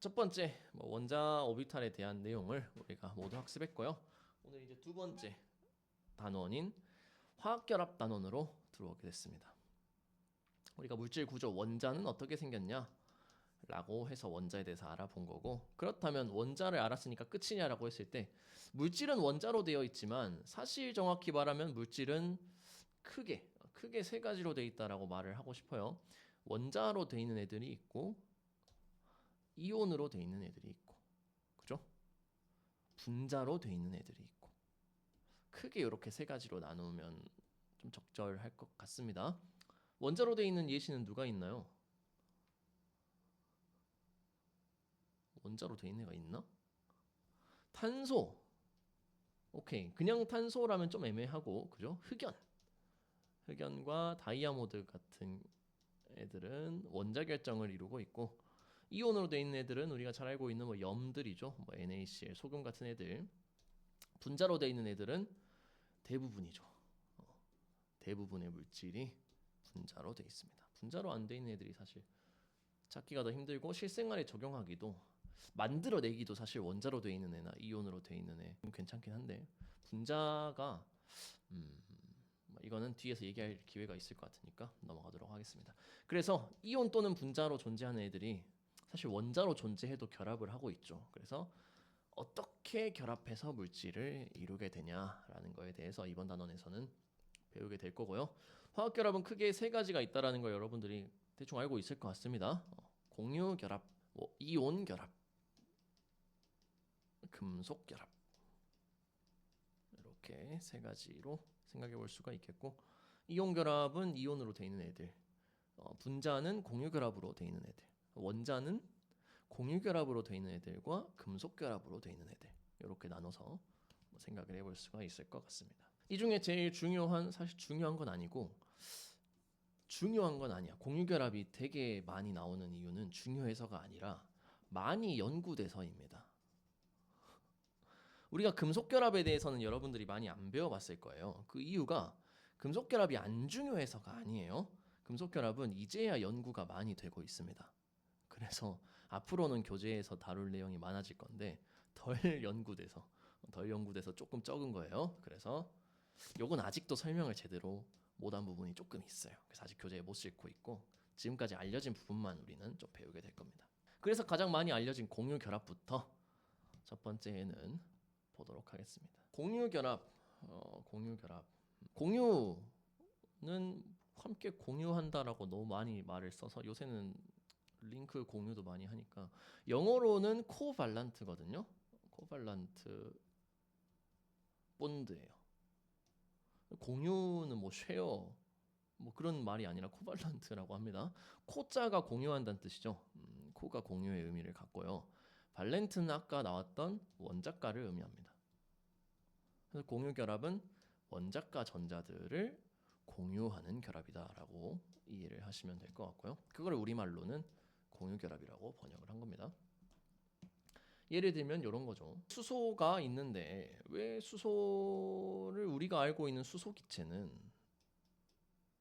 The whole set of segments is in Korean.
첫 번째 원자 오비탈에 대한 내용을 우리가 모두 학습했고요. 오늘 이제 두 번째 단원인 화학결합 단원으로 들어오게 됐습니다. 우리가 물질 구조 원자는 어떻게 생겼냐 라고 해서 원자에 대해서 알아본 거고, 그렇다면 원자를 알았으니까 끝이냐라고 했을 때 물질은 원자로 되어 있지만 사실 정확히 말하면 물질은 크게 세 가지로 되어 있다라고 말을 하고 싶어요. 원자로 되어 있는 애들이 있고, 이온으로 되어 있는 애들이 있고, 그죠? 분자로 되어 있는 애들이 있고, 크게 이렇게 세 가지로 나누면 좀 적절할 것 같습니다. 원자로 되어 있는 예시는 누가 있나요? 원자로 되어 있는 애가 있나? 탄소. 오케이. 그냥 탄소라면 좀 애매하고, 그죠? 흑연과 다이아모드 같은 애들은 원자 결정을 이루고 있고, 이온으로 되어 있는 애들은 우리가 잘 알고 있는 염들이죠. NaCl, 소금 같은 애들. 분자로 되어 있는 애들은 대부분이죠. 대부분의 물질이 분자로 되어 있습니다. 분자로 안 되어 있는 애들이 사실 찾기가 더 힘들고 실생활에 적용하기도, 만들어내기도 사실 원자로 되어 있는 애나 이온으로 되어 있는 애 괜찮긴 한데, 분자가 이거는 뒤에서 얘기할 기회가 있을 것 같으니까 넘어가도록 하겠습니다. 그래서 이온 또는 분자로 존재하는 애들이 사실 원자로 존재해도 결합을 하고 있죠. 그래서 어떻게 결합해서 물질을 이루게 되냐라는 거에 대해서 이번 단원에서는 배우게 될 거고요. 화학 결합은 크게 세 가지가 있다라는 걸 여러분들이 대충 알고 있을 것 같습니다. 공유 결합, 이온 결합, 금속 결합, 이렇게 세 가지로 생각해 볼 수가 있겠고, 이온 결합은 이온으로 되어 있는 애들, 분자는 공유 결합으로 되어 있는 애들, 원자는 공유 결합으로 되어 있는 애들과 금속 결합으로 되어 있는 애들, 이렇게 나눠서 생각을 해볼 수가 있을 것 같습니다. 이 중에 제일 중요한, 사실 중요한 건 아니고 중요한 건 아니야. 공유 결합이 되게 많이 나오는 이유는 중요해서가 아니라 많이 연구돼서입니다. 우리가 금속 결합에 대해서는 여러분들이 많이 안 배워봤을 거예요. 그 이유가 금속 결합이 안 중요해서가 아니에요. 금속 결합은 이제야 연구가 많이 되고 있습니다. 그래서 앞으로는 교재에서 다룰 내용이 많아질 건데 덜 연구돼서 조금 적은 거예요. 그래서 요건 아직도 설명을 제대로 못한 부분이 조금 있어요. 그래서 아직 교재에 못 싣고 있고, 지금까지 알려진 부분만 우리는 좀 배우게 될 겁니다. 그래서 가장 많이 알려진 공유 결합부터 첫 번째는 보도록 하겠습니다. 공유 결합, 공유는 함께 공유한다라고 너무 많이 말을 써서 요새는 링크 공유도 많이 하니까 영어로는 코발란트거든요. 코발란트 본드예요. 공유는 쉐어 그런 말이 아니라 코발란트라고 합니다. 코자가 공유한다는 뜻이죠. 코가 공유의 의미를 갖고요. 발렌트는 아까 나왔던 원자가를 의미합니다. 그래서 공유 결합은 원자가 전자들을 공유하는 결합이다라고 이해를 하시면 될 것 같고요. 그걸 우리말로는 공유 결합이라고 번역을 한 겁니다. 예를 들면 이런 거죠. 수소가 있는데 왜 수소를 우리가 알고 있는 수소 기체는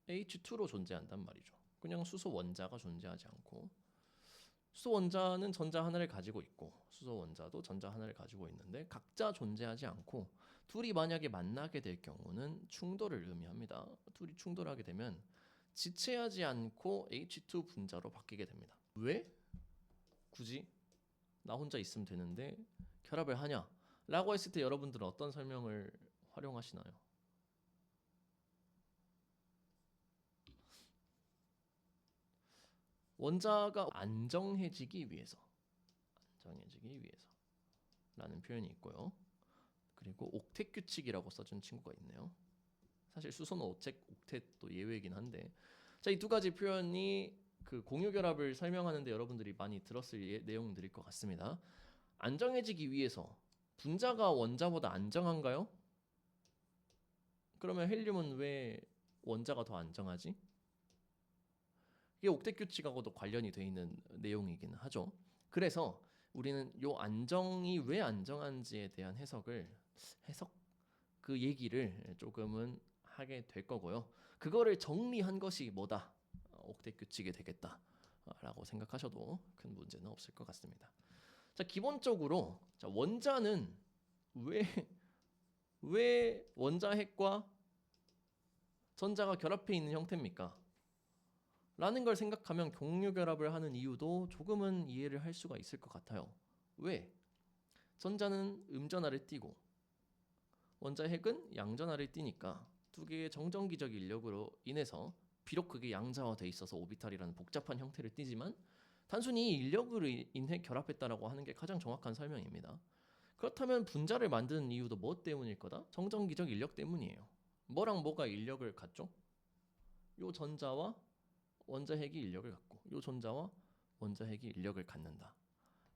H2로 존재한단 말이죠. 그냥 수소 원자가 존재하지 않고, 수소 원자는 전자 하나를 가지고 있고 수소 원자도 전자 하나를 가지고 있는데 각자 존재하지 않고, 둘이 만약에 만나게 될 경우는 충돌을 의미합니다. 둘이 충돌하게 되면 지체하지 않고 H2 분자로 바뀌게 됩니다. 왜? 굳이 나 혼자 있으면 되는데 결합을 하냐? 라고 했을 때 여러분들은 어떤 설명을 활용하시나요? 원자가 안정해지기 위해서 라는 표현이 있고요. 그리고 옥텟 규칙이라고 써준 친구가 있네요. 사실 수소는 옥텟도 예외이긴 한데, 자, 이 두 가지 표현이 그 공유 결합을 설명하는데 여러분들이 많이 들었을 내용들일 것 같습니다. 안정해지기 위해서, 분자가 원자보다 안정한가요? 그러면 헬륨은 왜 원자가 더 안정하지? 이게 옥텟 규칙하고도 관련이 돼 있는 내용이긴 하죠. 그래서 우리는 요 안정이 왜 안정한지에 대한 그 얘기를 조금은 하게 될 거고요. 그거를 정리한 것이 뭐다? 옥텟 규칙이 되겠다라고 생각하셔도 큰 문제는 없을 것 같습니다. 자, 기본적으로 자, 원자는 왜 원자핵과 전자가 결합해 있는 형태입니까? 라는 걸 생각하면 공유 결합을 하는 이유도 조금은 이해를 할 수가 있을 것 같아요. 왜? 전자는 음전하를 띠고 원자핵은 양전하를 띠니까 두 개의 정전기적 인력으로 인해서 비록 그게 양자화돼 있어서 오비탈이라는 복잡한 형태를 띠지만 단순히 인력으로 인해 결합했다라고 하는 게 가장 정확한 설명입니다. 그렇다면 분자를 만드는 이유도 뭐 때문일 거다? 정전기적 인력 때문이에요. 뭐랑 뭐가 인력을 갖죠? 요 전자와 원자핵이 인력을 갖고 요 전자와 원자핵이 인력을 갖는다.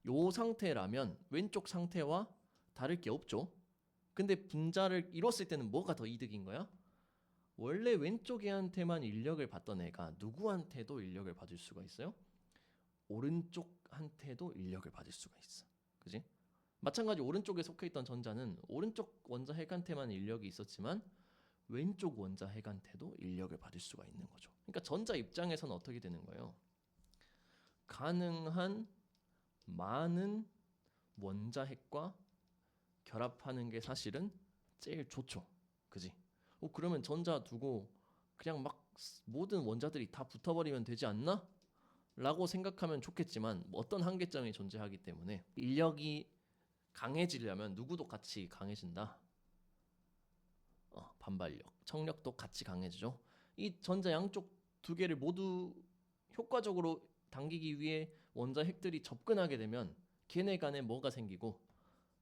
요 상태라면 왼쪽 상태와 다를 게 없죠. 근데 분자를 이뤘을 때는 뭐가 더 이득인 거야? 원래 왼쪽 애한테만 인력을 받던 애가 누구한테도 인력을 받을 수가 있어요? 오른쪽한테도 인력을 받을 수가 있어. 그지? 마찬가지 오른쪽에 속해 있던 전자는 오른쪽 원자핵한테만 인력이 있었지만 왼쪽 원자핵한테도 인력을 받을 수가 있는 거죠. 그러니까 전자 입장에서는 어떻게 되는 거예요? 가능한 많은 원자핵과 결합하는 게 사실은 제일 좋죠. 그지? 그러면 전자 두고 그냥 막 모든 원자들이 다 붙어버리면 되지 않나? 라고 생각하면 좋겠지만 어떤 한계점이 존재하기 때문에 인력이 강해지려면 누구도 같이 강해진다. 반발력, 청력도 같이 강해지죠. 이 전자 양쪽 두 개를 모두 효과적으로 당기기 위해 원자핵들이 접근하게 되면 걔네 간에 뭐가 생기고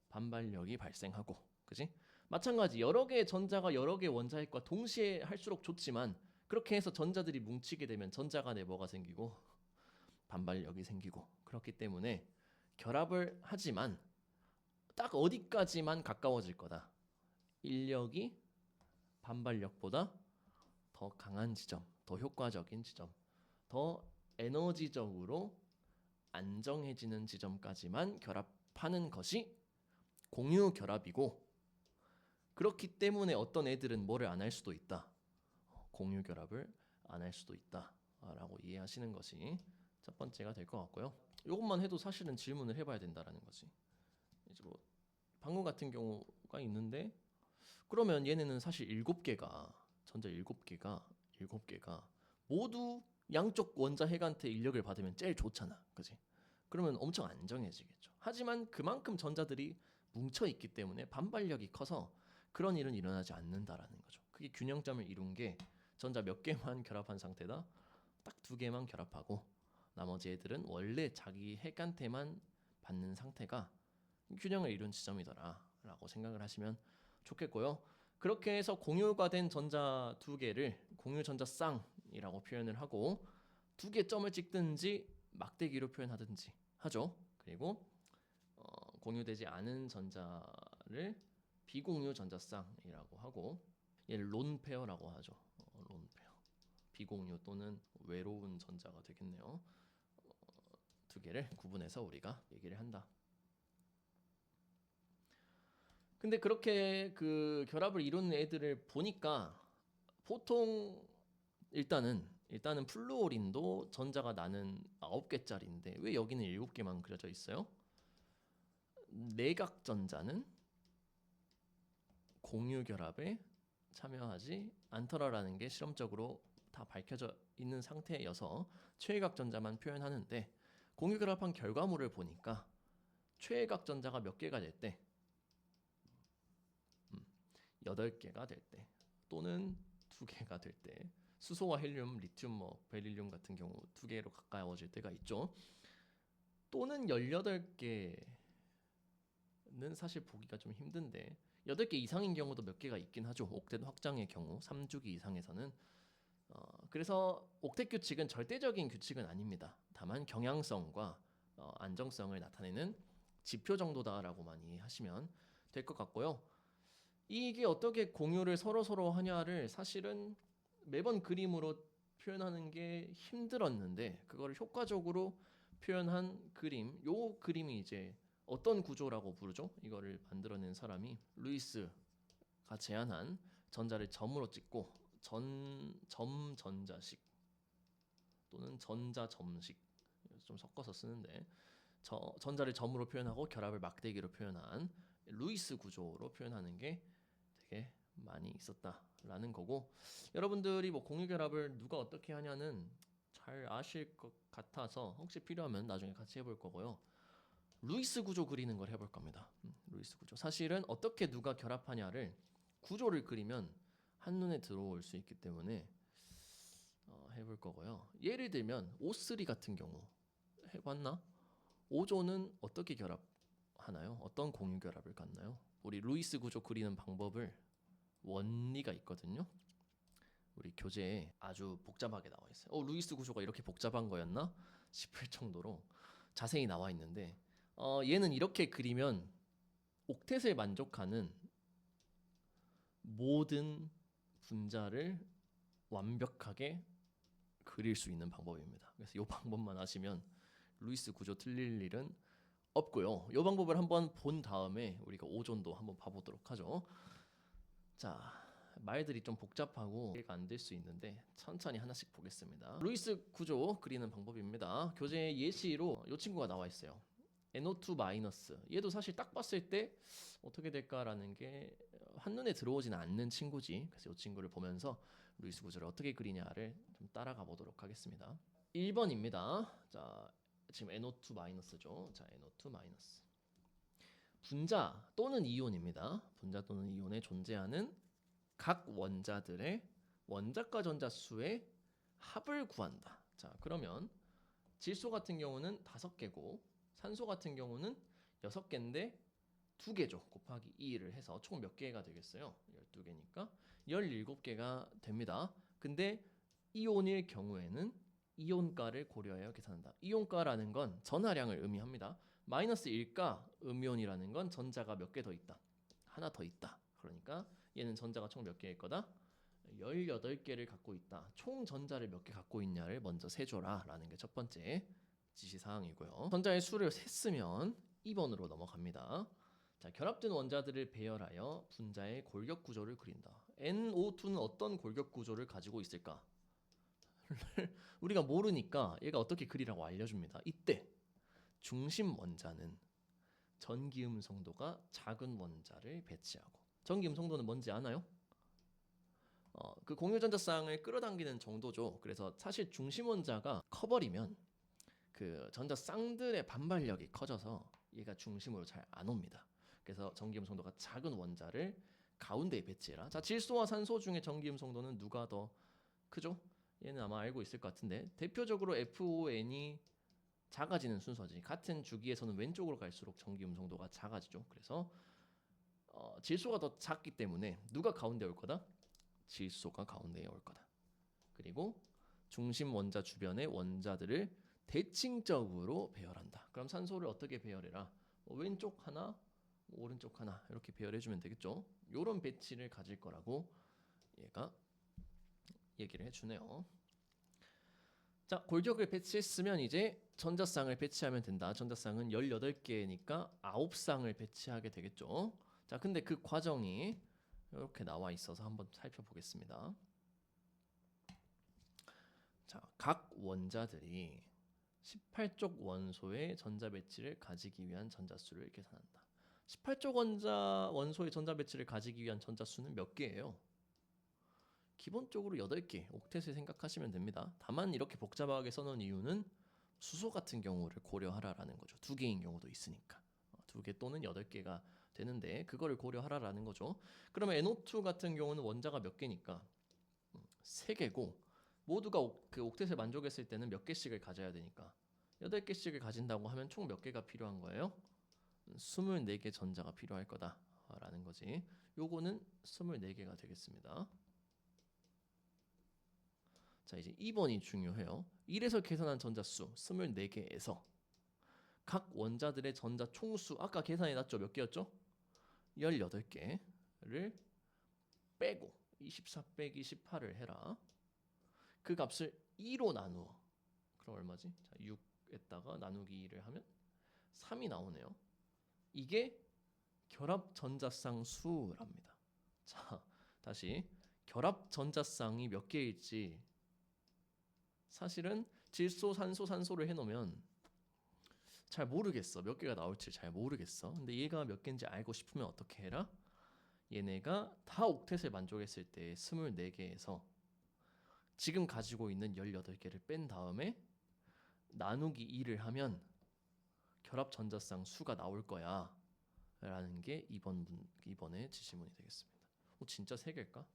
반발력이 발생하고, 그지? 마찬가지 여러 개의 전자가 여러 개의 원자핵과 동시에 할수록 좋지만 그렇게 해서 전자들이 뭉치게 되면 전자 간에 뭐가 생기고 반발력이 생기고 그렇기 때문에 결합을 하지만 딱 어디까지만 가까워질 거다. 인력이 반발력보다 더 강한 지점, 더 효과적인 지점, 더 에너지적으로 안정해지는 지점까지만 결합하는 것이 공유 결합이고, 그렇기 때문에 어떤 애들은 뭐를 안 할 수도 있다. 공유 결합을 안 할 수도 있다라고 이해하시는 것이 첫 번째가 될 것 같고요. 이것만 해도 사실은 질문을 해봐야 된다라는 거지. 이제 뭐 방금 같은 경우가 있는데 그러면 얘네는 사실 7개가 전자 7개가 모두 양쪽 원자핵한테 인력을 받으면 제일 좋잖아. 그지? 그러면 엄청 안정해지겠죠. 하지만 그만큼 전자들이 뭉쳐 있기 때문에 반발력이 커서 그런 일은 일어나지 않는다라는 거죠. 그게 균형점을 이룬 게 전자 몇 개만 결합한 상태다. 딱 2개만 결합하고 나머지 애들은 원래 자기 핵한테만 받는 상태가 균형을 이룬 지점이더라라고 생각을 하시면 좋겠고요. 그렇게 해서 공유가 된 전자 2개를 공유 전자 쌍이라고 표현을 하고 2개 점을 찍든지 막대기로 표현하든지 하죠. 그리고 공유되지 않은 전자를 비공유 전자쌍이라고 하고 얘를 론페어라고 하죠. 론페어. 비공유 또는 외로운 전자가 되겠네요. 2개를 구분해서 우리가 얘기를 한다. 근데 그렇게 그 결합을 이루는 애들을 보니까 보통 일단은 플루오린도 전자가 나는 9개짜리인데 왜 여기는 7개만 그려져 있어요? 내각 전자는 공유 결합에 참여하지 않더라라는 게 실험적으로 다 밝혀져 있는 상태여서 최외각 전자만 표현하는데, 공유 결합한 결과물을 보니까 최외각 전자가 몇 개가 될 때 8개가 될 때 또는 2개가 될 때, 수소와 헬륨, 리튬, 베릴륨 같은 경우 2개로 가까워질 때가 있죠. 또는 18개는 사실 보기가 좀 힘든데 8개 이상인 경우도 몇 개가 있긴 하죠. 옥텟 확장의 경우 3주기 이상에서는. 그래서 옥텟 규칙은 절대적인 규칙은 아닙니다. 다만 경향성과 안정성을 나타내는 지표 정도다라고 많이 하시면 될 것 같고요. 이게 어떻게 공유를 서로 하냐를 사실은 매번 그림으로 표현하는 게 힘들었는데 그거를 효과적으로 표현한 그림, 요 그림이 이제 어떤 구조라고 부르죠? 이거를 만들어낸 사람이 루이스가 제안한 전자를 점으로 찍고 점전자식 또는 전자점식 좀 섞어서 쓰는데 전자를 점으로 표현하고 결합을 막대기로 표현한 루이스 구조로 표현하는 게 되게 많이 있었다라는 거고, 여러분들이 뭐 공유 결합을 누가 어떻게 하냐는 잘 아실 것 같아서 혹시 필요하면 나중에 같이 해볼 거고요. 루이스 구조 그리는 걸 해볼 겁니다. 루이스 구조. 사실은 어떻게 누가 결합하냐를 구조를 그리면 한눈에 들어올 수 있기 때문에 해볼 거고요. 예를 들면 O3 같은 경우 해봤나? 오존은 어떻게 결합하나요? 어떤 공유 결합을 갖나요? 우리 루이스 구조 그리는 방법을 원리가 있거든요. 우리 교재에 아주 복잡하게 나와 있어요. 루이스 구조가 이렇게 복잡한 거였나 싶을 정도로 자세히 나와 있는데, 얘는 이렇게 그리면 옥텟을 만족하는 모든 분자를 완벽하게 그릴 수 있는 방법입니다. 그래서 이 방법만 아시면 루이스 구조 틀릴 일은 없고요. 이 방법을 한번 본 다음에 우리가 오존도 한번 봐보도록 하죠. 자, 말들이 좀 복잡하고 이해가 안 될 수 있는데 천천히 하나씩 보겠습니다. 루이스 구조 그리는 방법입니다. 교재 예시로 이 친구가 나와 있어요. NO2- 얘도 사실 딱 봤을 때 어떻게 될까라는 게 한눈에 들어오지는 않는 친구지. 그래서 이 친구를 보면서 루이스 구조를 어떻게 그리냐를 좀 따라가 보도록 하겠습니다. 1번입니다. 자, 지금 NO2-죠. 자, NO2-. 분자 또는 이온입니다. 분자 또는 이온에 존재하는 각 원자들의 원자과 전자수의 합을 구한다. 자, 그러면 질소 같은 경우는 5개고 산소 같은 경우는 6개인데 2개죠. 곱하기 2를 해서 총 몇 개가 되겠어요? 12개니까 17개가 됩니다. 근데 이온일 경우에는 이온가를 고려하여 계산한다. 이온가라는 건 전하량을 의미합니다. 마이너스 1가 음이온이라는 건 전자가 몇 개 더 있다. 하나 더 있다. 그러니까 얘는 전자가 총 몇 개일 거다? 18개를 갖고 있다. 총 전자를 몇 개 갖고 있냐를 먼저 세줘라 라는 게 첫 번째 지시사항이고요. 전자의 수를 셌으면 2번으로 넘어갑니다. 자, 결합된 원자들을 배열하여 분자의 골격 구조를 그린다. NO2는 어떤 골격 구조를 가지고 있을까? 우리가 모르니까 얘가 어떻게 그리라고 알려줍니다. 이때 중심 원자는 전기음 성도가 작은 원자를 배치하고, 전기음 성도는 뭔지 아나요? 그 공유전자쌍을 끌어당기는 정도죠. 그래서 사실 중심 원자가 커버리면 그 전자 쌍들의 반발력이 커져서 얘가 중심으로 잘 안 옵니다. 그래서 전기음 성도가 작은 원자를 가운데에 배치해라. 자, 질소와 산소 중에 전기음 성도는 누가 더 크죠? 얘는 아마 알고 있을 것 같은데 대표적으로 FON이 작아지는 순서지. 같은 주기에서는 왼쪽으로 갈수록 전기음 성도가 작아지죠. 그래서 질소가 더 작기 때문에 누가 가운데 올 거다? 질소가 가운데에 올 거다. 그리고 중심 원자 주변의 원자들을 대칭적으로 배열한다. 그럼 산소를 어떻게 배열해라? 왼쪽 하나, 오른쪽 하나 이렇게 배열해주면 되겠죠. 이런 배치를 가질 거라고 얘가 얘기를 해주네요. 자, 골격을 배치했으면 이제 전자쌍을 배치하면 된다. 전자쌍은 18개니까 9쌍을 배치하게 되겠죠. 자, 근데 그 과정이 이렇게 나와 있어서 한번 살펴보겠습니다. 자, 각 원자들이 18쪽 원소의 전자 배치를 가지기 위한 전자수를 계산한다. 18쪽 원소의 전자 배치를 가지기 위한 전자수는 몇 개예요? 기본적으로 8개, 옥텟을 생각하시면 됩니다. 다만 이렇게 복잡하게 써놓은 이유는 수소 같은 경우를 고려하라라는 거죠. 2개인 경우도 있으니까. 2개 또는 8개가 되는데 그거를 고려하라라는 거죠. 그러면 NO2 같은 경우는 원자가 몇 개니까 3개고 모두가 그 옥텟을 만족했을 때는 몇 개씩을 가져야 되니까 8개씩을 가진다고 하면 총 몇 개가 필요한 거예요? 24개 전자가 필요할 거다라는 거지. 요거는 24개가 되겠습니다. 자, 이제 2번이 중요해요. 1에서 계산한 전자수 24개에서 각 원자들의 전자 총수 아까 계산해 놨죠? 몇 개였죠? 18개를 빼고 24 빼기 18을 해라. 그 값을 2로 나누어. 그럼 얼마지? 자, 6에다가 나누기 2를 하면 3이 나오네요. 이게 결합 전자쌍 수랍니다. 자, 다시 결합 전자쌍이 몇 개일지 사실은 질소, 산소, 산소를 해놓으면 잘 모르겠어. 몇 개가 나올지 잘 모르겠어. 근데 얘가 몇 개인지 알고 싶으면 어떻게 해라? 얘네가 다 옥텟을 만족했을 때 24개에서 지금 가지고 있는 18개를 뺀 다음에 나누기 2를 하면 결합 전자쌍 수가 나올 거야 라는 게 이번의 지시문이 되겠습니다. 진짜 3개일까?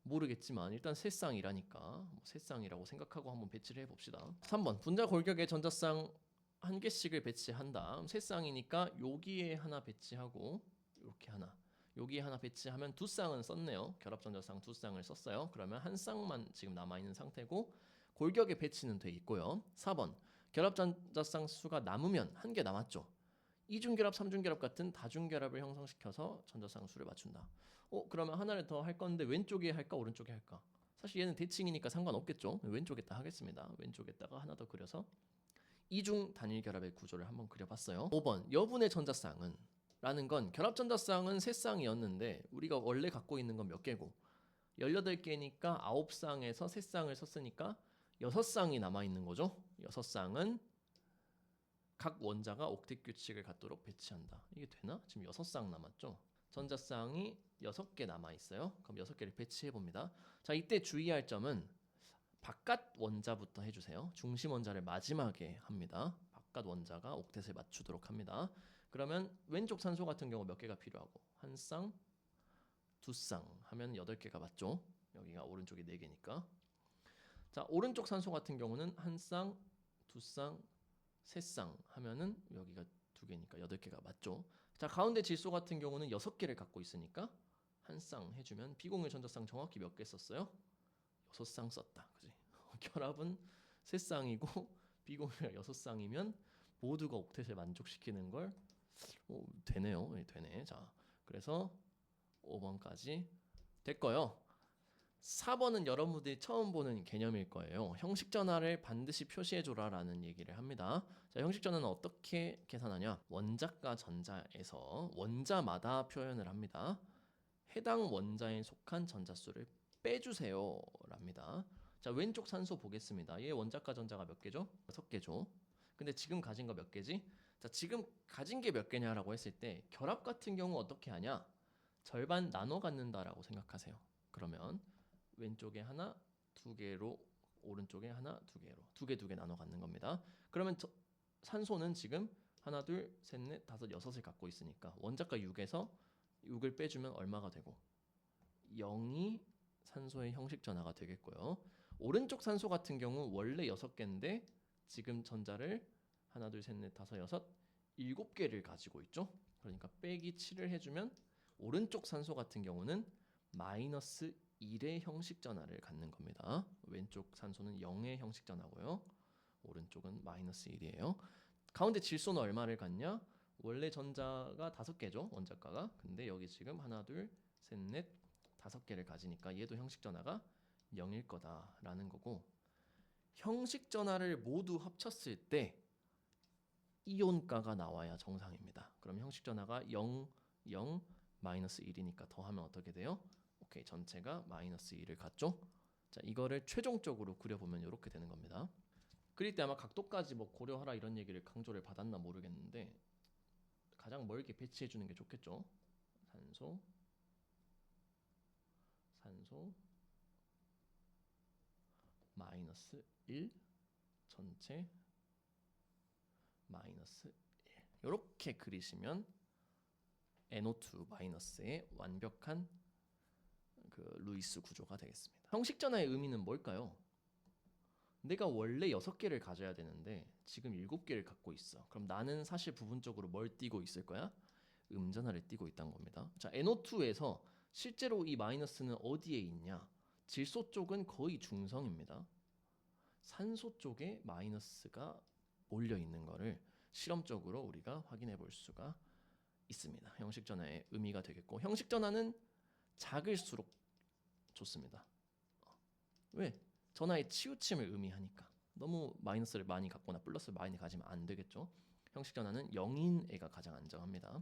모르겠지만 일단 세 쌍이라니까 세 쌍이라고 생각하고 한번 배치를 해봅시다. 3번 분자 골격에 전자쌍 한 개씩을 배치한다. 세 쌍이니까 여기에 하나 배치하고 이렇게 하나 여기에 하나 배치하면 두 쌍은 썼네요. 결합 전자쌍 두 쌍을 썼어요. 그러면 한 쌍만 지금 남아있는 상태고 골격에 배치는 돼 있고요. 4번 결합 전자쌍 수가 남으면 한 개 남았죠. 이중결합, 삼중결합 같은 다중결합을 형성시켜서 전자쌍 수를 맞춘다. 그러면 하나를 더 할 건데 왼쪽에 할까 오른쪽에 할까? 사실 얘는 대칭이니까 상관없겠죠. 왼쪽에다 하겠습니다. 왼쪽에다가 하나 더 그려서 이중 단일 결합의 구조를 한번 그려봤어요. 5번 여분의 전자쌍은 라는 건 결합 전자쌍은 세 쌍이었는데 우리가 원래 갖고 있는 건 몇 개고 18개니까 9쌍에서 세 쌍을 썼으니까 6쌍이 남아있는 거죠. 6쌍은 각 원자가 옥텟 규칙을 갖도록 배치한다. 이게 되나? 지금 6쌍 남았죠. 전자쌍이 6개 남아있어요. 그럼 6개를 배치해봅니다. 자, 이때 주의할 점은 바깥 원자부터 해주세요. 중심 원자를 마지막에 합니다. 바깥 원자가 옥텟을 맞추도록 합니다. 그러면 왼쪽 산소 같은 경우 몇 개가 필요하고 한 쌍, 두 쌍 하면 8개가 맞죠. 여기가 오른쪽이 4개니까. 자, 오른쪽 산소 같은 경우는 한 쌍, 두 쌍, 세 쌍 하면은 여기가 2개니까 8개가 맞죠. 자, 가운데 질소 같은 경우는 6개를 갖고 있으니까 한 쌍 해주면 비공유 전자쌍 정확히 몇 개 썼어요? 6쌍 썼다. 그지? 결합은 3쌍이고 비공유가 6쌍이면 모두가 옥텟을 만족시키는 걸 되네요. 되네. 자, 그래서 5번까지 됐고요. 4번은 여러분들이 처음 보는 개념일 거예요. 형식 전화를 반드시 표시해줘라 라는 얘기를 합니다. 자, 형식 전화는 어떻게 계산하냐? 원자과 전자에서 원자마다 표현을 합니다. 해당 원자에 속한 전자수를 빼주세요 랍니다. 자, 왼쪽 산소 보겠습니다. 얘 원자과 전자가 몇 개죠? 6개죠. 근데 지금 가진 거 몇 개지? 자, 지금 가진 게 몇 개냐라고 했을 때 결합 같은 경우 어떻게 하냐? 절반 나눠 갖는다라고 생각하세요. 그러면 왼쪽에 하나, 2개로 오른쪽에 하나, 2개로 2개 나눠 갖는 겁니다. 그러면 산소는 지금 하나, 둘, 셋, 넷, 다섯, 6을 갖고 있으니까 원자과 6에서 6을 빼주면 얼마가 되고 0이 산소의 형식 전화가 되겠고요. 오른쪽 산소 같은 경우 원래 6개인데 지금 전자를 하나, 둘, 셋, 넷, 다섯, 6, 7개를 가지고 있죠. 그러니까 빼기 7을 해주면 오른쪽 산소 같은 경우는 마이너스 1의 형식 전화를 갖는 겁니다. 왼쪽 산소는 0의 형식 전화고요. 오른쪽은 마이너스 1이에요. 가운데 질소는 얼마를 갖냐? 원래 전자가 5개죠. 원자과가. 근데 여기 지금 하나, 둘, 셋, 넷, 5개를 가지니까 얘도 형식 전화가 0일 거다라는 거고 형식 전화를 모두 합쳤을 때 이온가가 나와야 정상입니다. 그럼 형식 전화가 0, 0, 마이너스 1이니까 더하면 어떻게 돼요? 오케이, 전체가 마이너스 1을 갖죠? 자, 이거를 최종적으로 그려보면 이렇게 되는 겁니다. 그릴 때 아마 각도까지 뭐 고려하라 이런 얘기를 강조를 받았나 모르겠는데 가장 멀게 배치해 주는 게 좋겠죠. 산소, 산소, 마이너스 1, 전체, 마이너스 1 이렇게 그리시면 NO2 마이너스의 완벽한 그 루이스 구조가 되겠습니다. 형식 전화의 의미는 뭘까요? 내가 원래 6개를 가져야 되는데 지금 7개를 갖고 있어. 그럼 나는 사실 부분적으로 뭘 띄고 있을 거야? 음전하를 띄고 있다는 겁니다. 자, NO2에서 실제로 이 마이너스는 어디에 있냐? 질소 쪽은 거의 중성입니다. 산소 쪽에 마이너스가 몰려 있는 거를 실험적으로 우리가 확인해 볼 수가 있습니다. 형식 전화의 의미가 되겠고 형식 전화는 작을수록 좋습니다. 왜? 전화의 치우침을 의미하니까. 너무 마이너스를 많이 갖거나 플러스를 많이 가지면 안 되겠죠. 형식 전화는 0인 애가 가장 안정합니다.